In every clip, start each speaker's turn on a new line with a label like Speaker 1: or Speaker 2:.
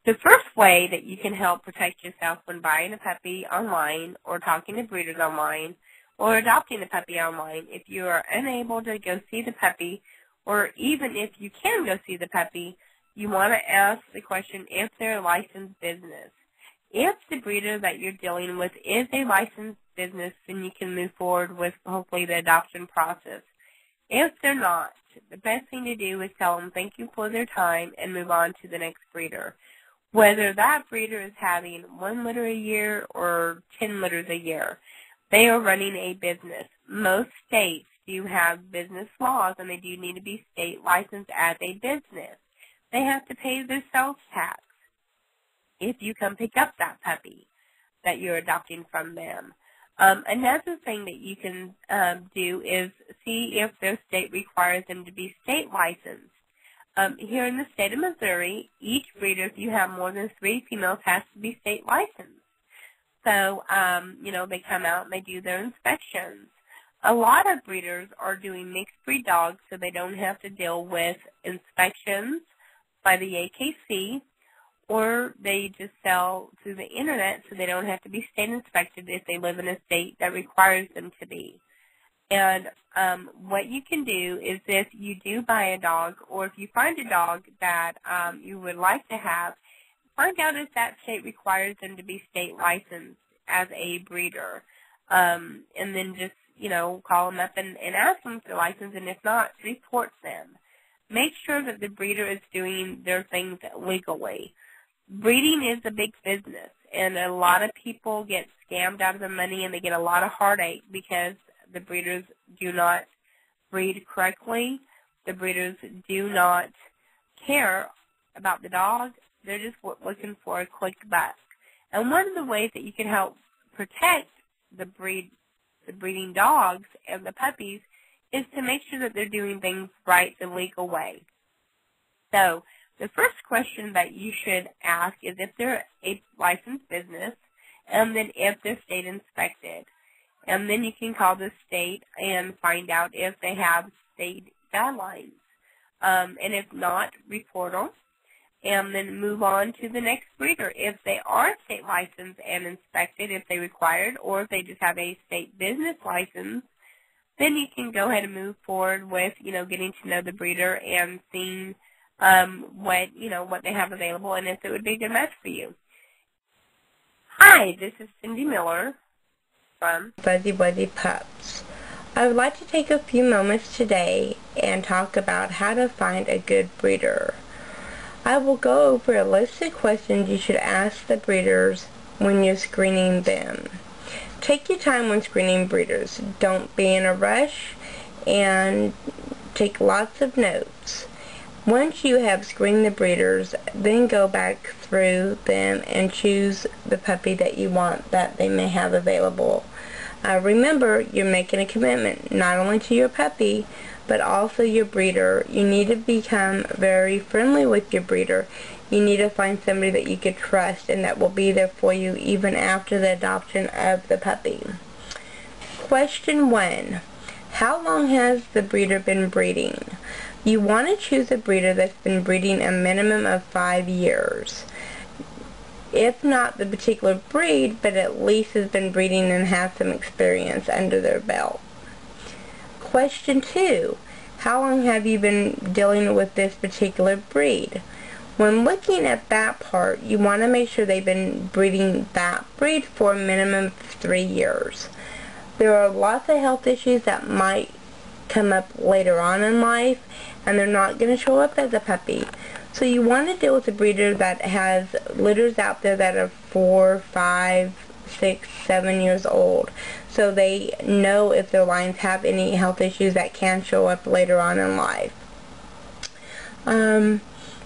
Speaker 1: The first way that you can help protect yourself when buying a puppy online or talking to breeders online or adopting a puppy online, if you are unable to go see the puppy, or even if you can go see the puppy, you want to ask the question if they're a licensed business. If the breeder that you're dealing with is a licensed business, then you can move forward with hopefully the adoption process. If they're not, the best thing to do is tell them thank you for their time and move on to the next breeder. Whether that breeder is having 1 litter a year or 10 litters a year, they are running a business. Most states do have business laws, and they do need to be state licensed as a business. They have to pay their sales tax if you come pick up that puppy that you're adopting from them. Another thing that you can do is see if their state requires them to be state licensed. Here in the state of Missouri, each breeder, if you have more than 3 females, has to be state licensed. So, they come out and they do their inspections. A lot of breeders are doing mixed breed dogs so they don't have to deal with inspections by the AKC, or they just sell through the internet so they don't have to be state inspected if they live in a state that requires them to be. And what you can do is if you do buy a dog, or if you find a dog that you would like to have, find out if that state requires them to be state licensed as a breeder. And then just, call them up and ask them if they're licensed, and if not, report them. Make sure that the breeder is doing their things legally. Breeding is a big business, and a lot of people get scammed out of their money, and they get a lot of heartache because the breeders do not breed correctly. The breeders do not care about the dog. They're just looking for a quick buck. And one of the ways that you can help protect the breeding dogs and the puppies is to make sure that they're doing things right the legal way. So the first question that you should ask is if they're a licensed business, and then if they're state inspected. And then you can call the state and find out if they have state guidelines. And if not, report them. And then move on to the next breeder. If they are state licensed and inspected, if they required, or if they just have a state business license, then you can go ahead and move forward with, getting to know the breeder and seeing what they have available and if it would be a good match for you. Hi, this is Cindy Miller from
Speaker 2: Fuzzy Wuzzy Pups. I would like to take a few moments today and talk about how to find a good breeder. I will go over a list of questions you should ask the breeders when you're screening them. Take your time when screening breeders. Don't be in a rush, and take lots of notes. Once you have screened the breeders, then go back through them and choose the puppy that you want that they may have available. Remember, you're making a commitment not only to your puppy, but also your breeder. You need to become very friendly with your breeder. You need to find somebody that you can trust and that will be there for you even after the adoption of the puppy. Question 1. How long has the breeder been breeding? You want to choose a breeder that's been breeding a minimum of 5 years. If not the particular breed, but at least has been breeding and has some experience under their belt. Question 2. How long have you been dealing with this particular breed? When looking at that part, you want to make sure they've been breeding that breed for a minimum of 3 years. There are lots of health issues that might come up later on in life, and they're not going to show up as a puppy. So you want to deal with a breeder that has litters out there that are 4, 5, 6, 7 years old, so they know if their lines have any health issues that can show up later on in life. And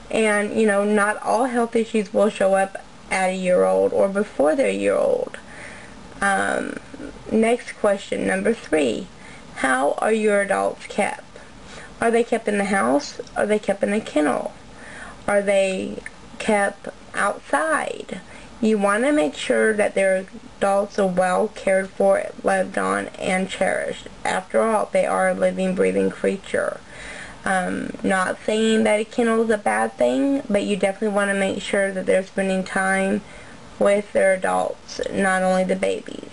Speaker 2: not all health issues will show up at a year old or before they're a year old. Next question, number 3. How are your adults kept? Are they kept in the house? Are they kept in a kennel? Are they kept outside? You want to make sure that their adults are well cared for, loved on, and cherished. After all, they are a living, breathing creature. Not saying that a kennel is a bad thing, but you definitely want to make sure that they're spending time with their adults, not only the babies.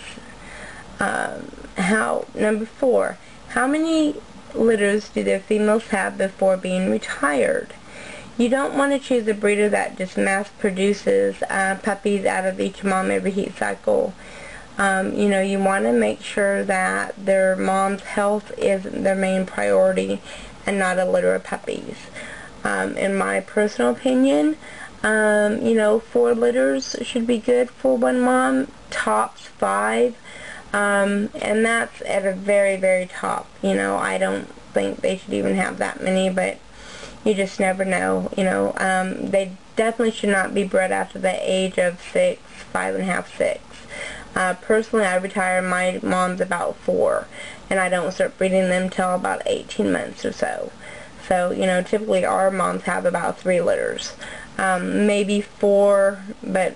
Speaker 2: Number 4, how many litters do their females have before being retired? You don't want to choose a breeder that just mass produces puppies out of each mom every heat cycle. You want to make sure that their mom's health is their main priority and not a litter of puppies. In my personal opinion, 4 litters should be good for one mom, tops 5, and that's at a very, very top. I don't think they should even have that many, but you just never know. They definitely should not be bred after the age of 6, 5 and a half, 6. Personally, I retire my moms about 4, and I don't start breeding them till about 18 months or so. So, typically our moms have about 3 litters. Maybe 4, but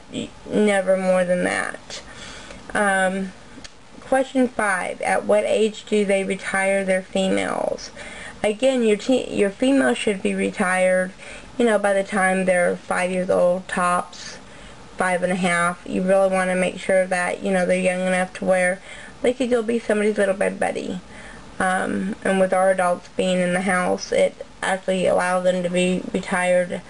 Speaker 2: never more than that. Question 5, at what age do they retire their females? Again, your female should be retired, by the time they're 5 years old, tops, 5 and a half. You really want to make sure that, they're young enough to where they could go be somebody's little bed buddy. And with our adults being in the house, it actually allows them to be retired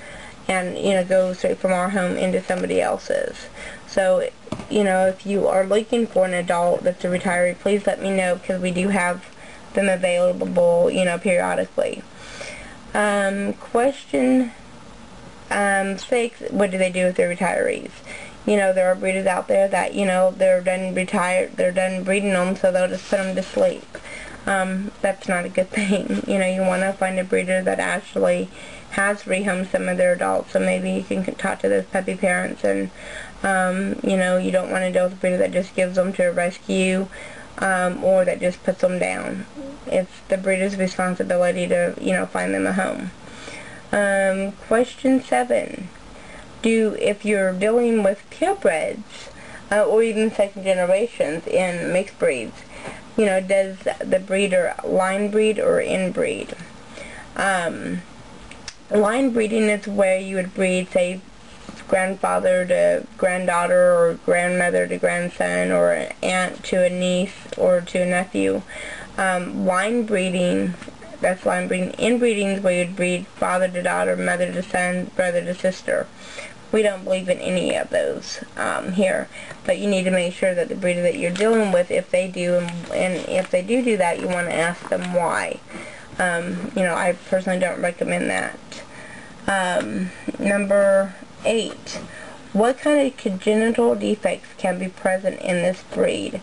Speaker 2: and, go straight from our home into somebody else's. So, if you are looking for an adult that's a retiree, please let me know, because we do have them available, periodically. Question 6, what do they do with their retirees? There are breeders out there that, they're done breeding them, so they'll just put them to sleep. That's not a good thing. You want to find a breeder that actually has rehomed some of their adults, so maybe you can talk to those puppy parents, and, you don't want to deal with a breeder that just gives them to a rescue, or that just puts them down. It's the breeder's responsibility to, find them a home. Question 7. If you're dealing with purebreds, or even second generations in mixed breeds, does the breeder line breed or inbreed? Line breeding is where you would breed, say, grandfather to granddaughter, or grandmother to grandson, or an aunt to a niece or to a nephew. Line breeding, that's line breeding. Inbreeding is where you'd breed father to daughter, mother to son, brother to sister. We don't believe in any of those here, but you need to make sure that the breeder that you're dealing with, if they do, and if they do that, you want to ask them why. I personally don't recommend that. Number 8. What kind of congenital defects can be present in this breed?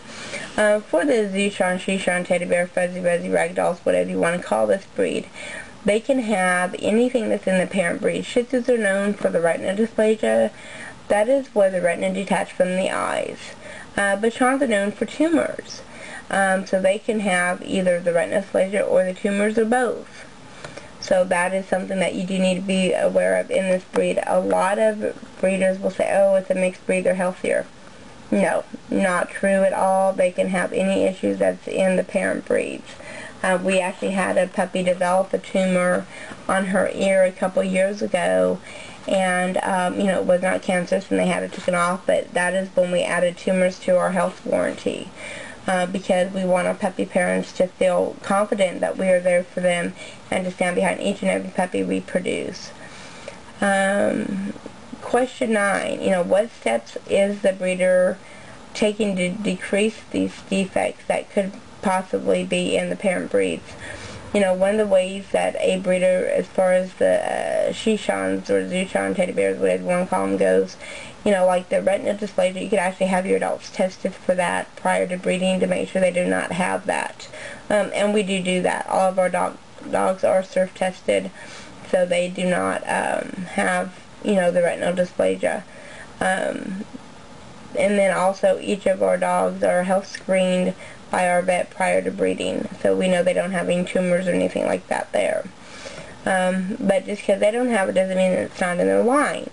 Speaker 2: For the zuchon, shichon, teddy bear, fuzzy wuzzy, ragdolls, whatever you want to call this breed, they can have anything that's in the parent breed. Shih Tzus are known for the retina dysplasia. That is where the retina detached from the eyes. Bichons are known for tumors. So they can have either the retina dysplasia or the tumors, or both. So that is something that you do need to be aware of in this breed. A lot of breeders will say, oh, it's a mixed breed, they're healthier. No, not true at all. They can have any issues that's in the parent breeds. We actually had a puppy develop a tumor on her ear a couple years ago, and it was not cancerous, and they had it taken off, but that is when we added tumors to our health warranty. Because we want our puppy parents to feel confident that we are there for them and to stand behind each and every puppy we produce. Question 9, what steps is the breeder taking to decrease these defects that could possibly be in the parent breeds? One of the ways that a breeder, as far as the shichons or zuchon, teddy bears, whatever you want to call them, goes, like the retina dysplasia, you could actually have your adults tested for that prior to breeding to make sure they do not have that. And we do that. All of our dogs are surf tested, so they do not have, the retinal dysplasia. And then also each of our dogs are health screened by our vet prior to breeding, so we know they don't have any tumors or anything like that there. But just because they don't have it doesn't mean that it's not in their line.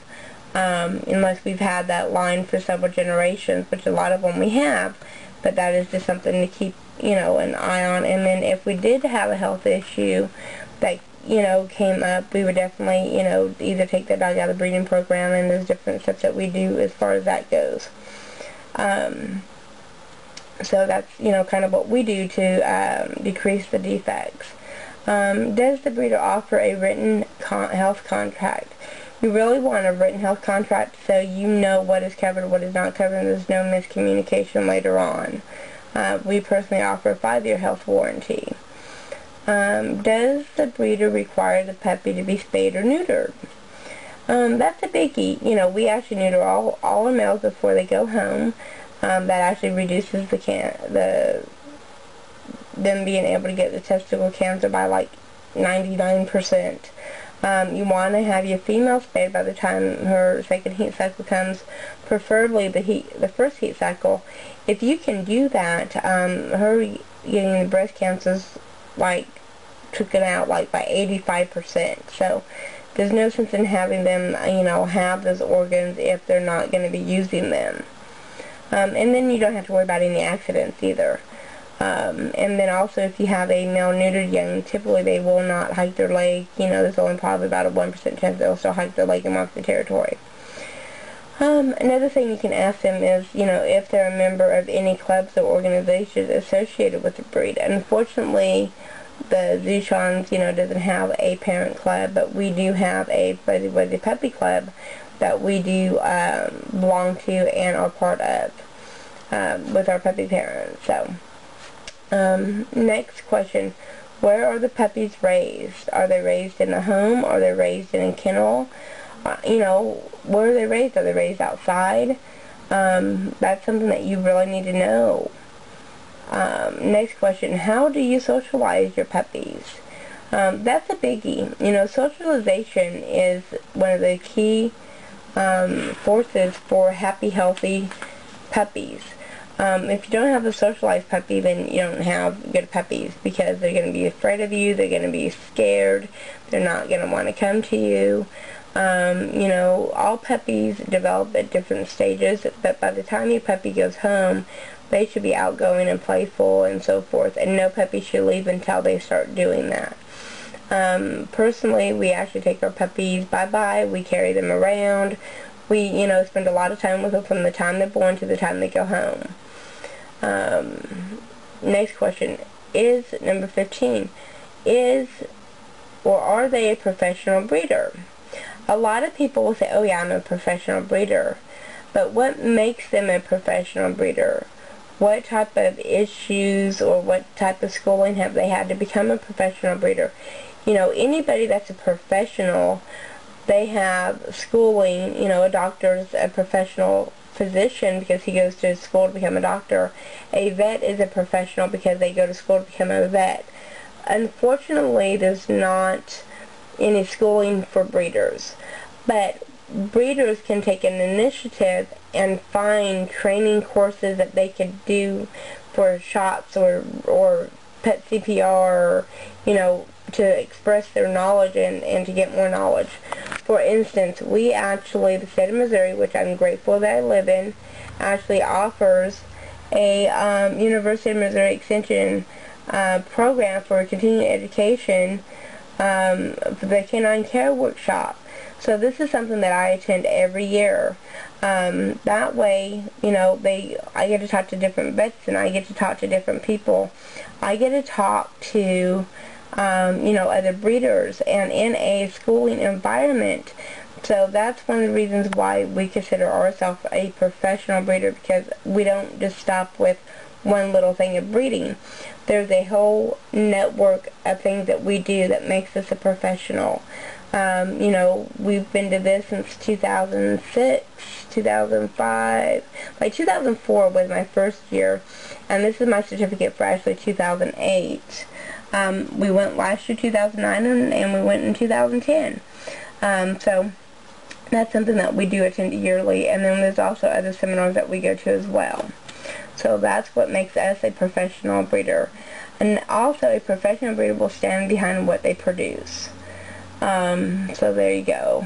Speaker 2: Unless we've had that line for several generations, which a lot of them we have, but that is just something to keep, an eye on. And then if we did have a health issue that came up, we would definitely, either take the dog out of the breeding program, and there's different steps that we do as far as that goes. So that's, kind of what we do to decrease the defects. Does the breeder offer a written health contract? You really want a written health contract so you know what is covered, what is not covered, and there's no miscommunication later on. We personally offer a 5-year health warranty. Does the breeder require the puppy to be spayed or neutered? That's a biggie. We actually neuter all our males before they go home. That actually reduces them being able to get the testicle cancer by like 99%. You want to have your female spayed by the time her second heat cycle comes, preferably the first heat cycle. If you can do that, her getting the breast cancers taken out by 85%. So there's no sense in having them, have those organs if they're not going to be using them. And then you don't have to worry about any accidents either. And then also, if you have a male neutered young, typically they will not hike their leg. There's only probably about a 1% chance they'll still hike their leg and mark the territory. Another thing you can ask them is, if they're a member of any clubs or organizations associated with the breed. Unfortunately, the zuchons, doesn't have a parent club, but we do have a Fuzzy Wuzzy Puppy Club that we do belong to and are part of with our puppy parents. So, next question. Where are the puppies raised? Are they raised in the home? Are they raised in a kennel? Where are they raised? Are they raised outside? That's something that you really need to know. Next question. How do you socialize your puppies? That's a biggie. Socialization is one of the key forces for happy, healthy puppies. If you don't have a socialized puppy, then you don't have good puppies, because they're going to be afraid of you, they're going to be scared, they're not going to want to come to you. All puppies develop at different stages, but by the time your puppy goes home, they should be outgoing and playful and so forth, and no puppy should leave until they start doing that. Personally, we actually take our puppies bye-bye, we carry them around, we, spend a lot of time with them from the time they're born to the time they go home. Next question is number 15. Are they a professional breeder? A lot of people will say, oh yeah, I'm a professional breeder. But what makes them a professional breeder? What type of issues or what type of schooling have they had to become a professional breeder? Anybody that's a professional, they have schooling. A doctor's a professional physician because he goes to school to become a doctor. A vet is a professional because they go to school to become a vet. Unfortunately, there's not any schooling for breeders, but breeders can take an initiative and find training courses that they could do for shots or pet CPR, to express their knowledge and to get more knowledge. For instance, we actually, the state of Missouri, which I'm grateful that I live in, actually offers a University of Missouri Extension program for continuing education for the canine care workshop. So this is something that I attend every year. That way, I get to talk to different vets, and I get to talk to different people. I get to talk to other breeders, and in a schooling environment. So that's one of the reasons why we consider ourselves a professional breeder, because we don't just stop with one little thing of breeding. There's a whole network of things that we do that makes us a professional. We've been to this since 2006, 2005. 2004 was my first year, and this is my certificate for actually 2008. We went last year, 2009, and we went in 2010. So that's something that we do attend yearly, and then there's also other seminars that we go to as well. So that's what makes us a professional breeder. And also, a professional breeder will stand behind what they produce. So there you go.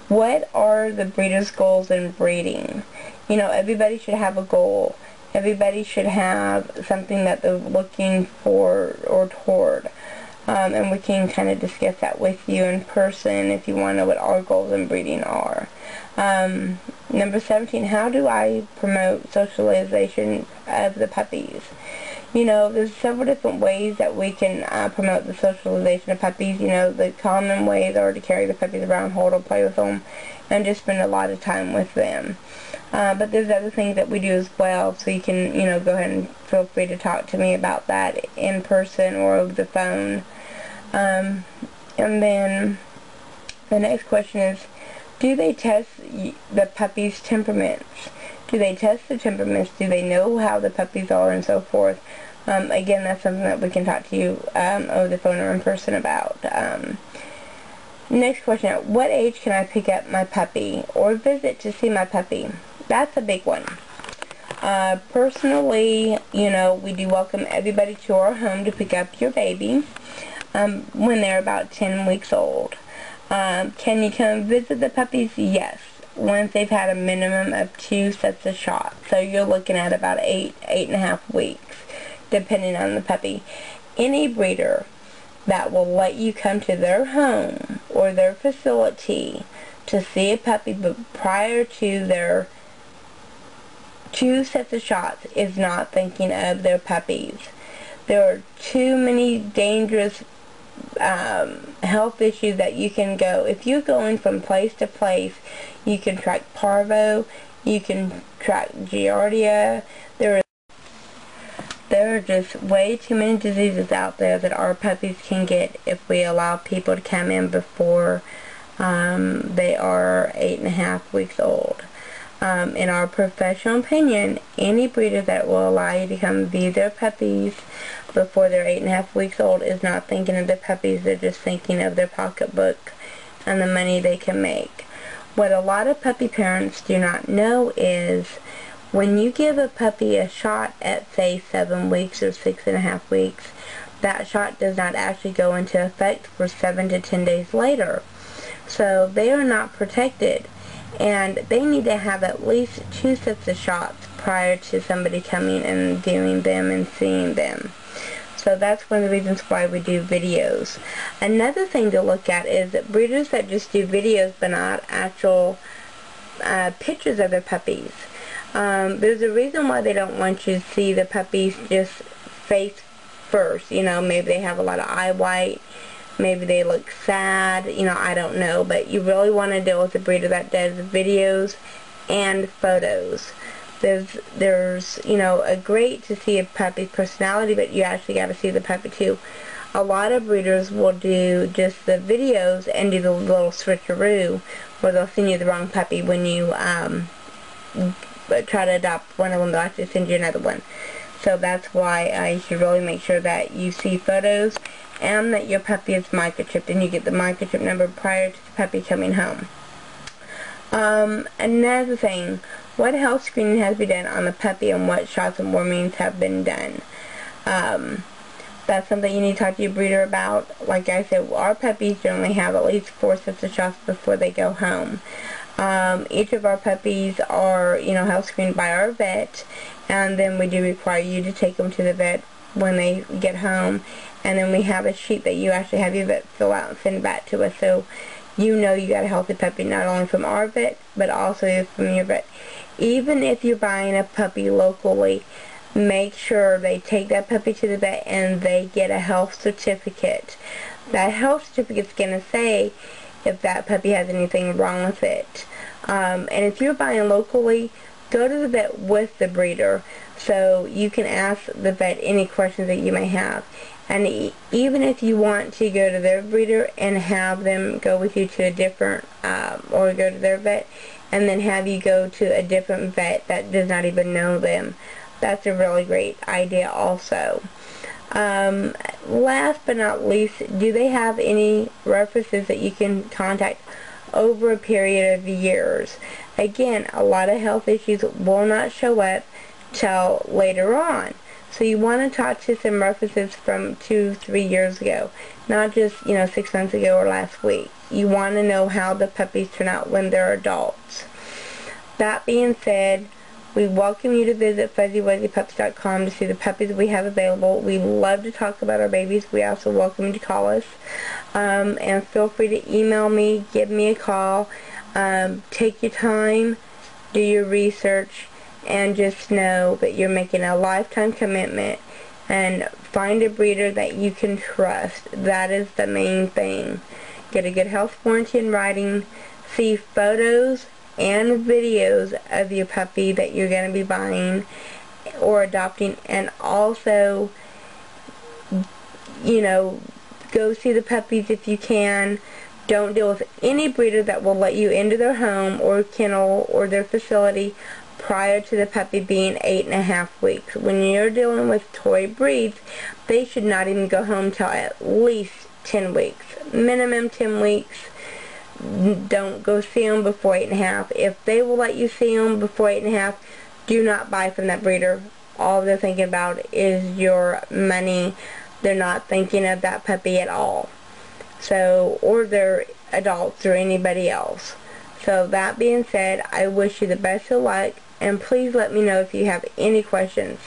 Speaker 2: What are the breeder's goals in breeding? Everybody should have a goal. Everybody should have something that they're looking for or toward. and we can kind of discuss that with you in person if you want to know what our goals in breeding are. Number 17, how do I promote socialization of the puppies? You know, there's several different ways that we can promote the socialization of puppies. You know, the common ways are to carry the puppies around, hold them, play with them, and just spend a lot of time with them. But there's other things that we do as well, so you can, you know, go ahead and feel free to talk to me about that in person or over the phone. And then the next question is, do they test the puppies' temperaments? Do they test the temperaments? Do they know how the puppies are and so forth? Again, that's something that we can talk to you over the phone or in person about. Next question, at what age can I pick up my puppy or visit to see my puppy? That's a big one. Personally, you know, we do welcome everybody to our home to pick up your baby when they're about 10 weeks old. Can you come visit the puppies? Yes, once they've had a minimum of 2 sets of shots. So you're looking at about 8.5 weeks, depending on the puppy. Any breeder that will let you come to their home or their facility to see a puppy but prior to their 2 sets of shots is not thinking of their puppies. There are too many dangerous health issues that you can go. If you're going from place to place, you can track parvo, you can track giardia. There are just way too many diseases out there that our puppies can get if we allow people to come in before they are 8.5 weeks old. In our professional opinion, any breeder that will allow you to come view their puppies before they're 8.5 weeks old is not thinking of their puppies. They're just thinking of their pocketbook and the money they can make. What a lot of puppy parents do not know is when you give a puppy a shot at, say, 7 weeks or 6.5 weeks, that shot does not actually go into effect for 7 to 10 days later. So they are not protected, and they need to have at least 2 sets of shots prior to somebody coming and viewing them and seeing them. So that's one of the reasons why we do videos. Another thing to look at is that breeders that just do videos but not actual pictures of their puppies. There's a reason why they don't want you to see the puppies just face first. You know, maybe they have a lot of eye white, maybe they look sad, you know, I don't know. But you really want to deal with a breeder that does videos and photos. There's, you know, a great to see a puppy's personality, but you actually got to see the puppy too. A lot of breeders will do just the videos and do the little switcheroo where they'll send you the wrong puppy when you try to adopt one of them. They'll actually send you another one. So that's why you should really make sure that you see photos and that your puppy is microchipped and you get the microchip number prior to the puppy coming home. Another thing, what health screening has been done on the puppy and what shots and warmings have been done? That's something you need to talk to your breeder about. Like I said, our puppies generally have at least 4 sets of shots before they go home. Each of our puppies are, you know, health screened by our vet, and then we do require you to take them to the vet when they get home, and then we have a sheet that you actually have your vet fill out and send back to us, so you know you got a healthy puppy, not only from our vet, but also from your vet. Even if you're buying a puppy locally, make sure they take that puppy to the vet and they get a health certificate. That health certificate's going to say if that puppy has anything wrong with it. And if you're buying locally, go to the vet with the breeder so you can ask the vet any questions that you may have. And even if you want to go to their breeder and have them go with you to a different, or go to their vet and then have you go to a different vet that does not even know them, that's a really great idea also. Last but not least, do they have any references that you can contact over a period of years? Again, a lot of health issues will not show up till later on. So you want to talk to some references from 2-3 years ago, not just, 6 months ago or last week. You want to know how the puppies turn out when they're adults. That being said, We welcome you to visit fuzzywuzzypups.com to see the puppies we have available. We love to talk about our babies. We also welcome you to call us. And feel free to email me, give me a call. Take your time, do your research, and just know that you're making a lifetime commitment, and find a breeder that you can trust. That is the main thing. Get a good health warranty in writing. See photos and videos of your puppy that you're going to be buying or adopting, and also, go see the puppies if you can. Don't deal with any breeder that will let you into their home or kennel or their facility prior to the puppy being 8.5 weeks. When you're dealing with toy breeds, they should not even go home till at least 10 weeks. Minimum 10 weeks. Don't go see them before 8.5. If they will let you see them before 8.5, do not buy from that breeder. All they're thinking about is your money. They're not thinking of that puppy at all. So, or their adults or anybody else. So that being said, I wish you the best of luck, and please let me know if you have any questions.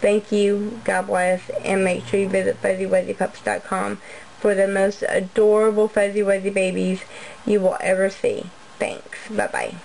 Speaker 2: Thank you, God bless, and make sure you visit fuzzywuzzypups.com for the most adorable Fuzzy Wuzzy babies you will ever see. Thanks. Bye-bye.